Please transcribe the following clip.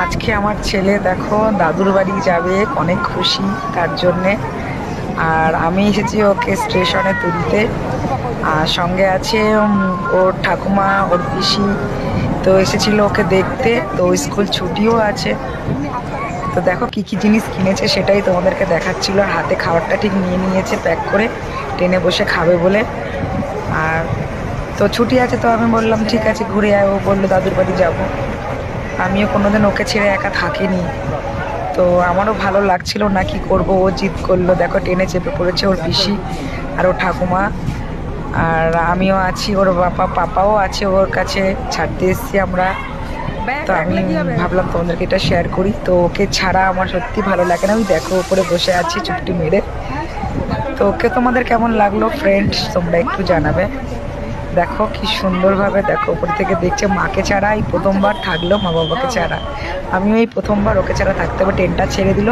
আজকে আমার ছেলে দেখো দাদুর বাড়ি যাবে, অনেক খুশি তার জন্যে। আর আমি এসেছি ওকে স্টেশনে তুলতে। আর সঙ্গে আছে ওর ঠাকুমা, ওর পিসি তো এসেছিল ওকে দেখতে। তো স্কুল ছুটিও আছে। তো দেখো কি কি জিনিস কিনেছে সেটাই তোমাদেরকে দেখাচ্ছিল। আর হাতে খাবারটা ঠিক নিয়ে নিয়েছে প্যাক করে, ট্রেনে বসে খাবে বলে। আর তো ছুটি আছে, তো আমি বললাম ঠিক আছে ঘুরে আয়। ও বললো দাদুর বাড়ি যাবো। আমিও কোনোদিন ওকে ছেড়ে একা থাকিনি, তো আমারও ভালো লাগছিল না, কি করব। ও জিদ করলো, দেখো ট্রেনে চেপে পড়েছে ওর পিসি আর ওর ঠাকুমা। আর আমিও আছি, ওর পাপাও আছে ওর কাছে, ছাড়তে এসেছি আমরা। তো আমি ভাবলাম তোমাদেরকে এটা শেয়ার করি। তো ওকে ছাড়া আমার সত্যি ভালো লাগে না। ওই দেখো ওপরে বসে আছি চুপটি মেরে। তো ওকে তোমাদের কেমন লাগলো ফ্রেন্ডস তোমরা একটু জানাবে। দেখো কি সুন্দরভাবে, দেখো উপর থেকে দেখছে। মাকে ছাড়া এই প্রথমবার থাকলো, মা বাবাকে ছাড়া। আমিও এই প্রথমবার ওকে ছাড়া থাকতে হবে। ট্রেনটা ছেড়ে দিল,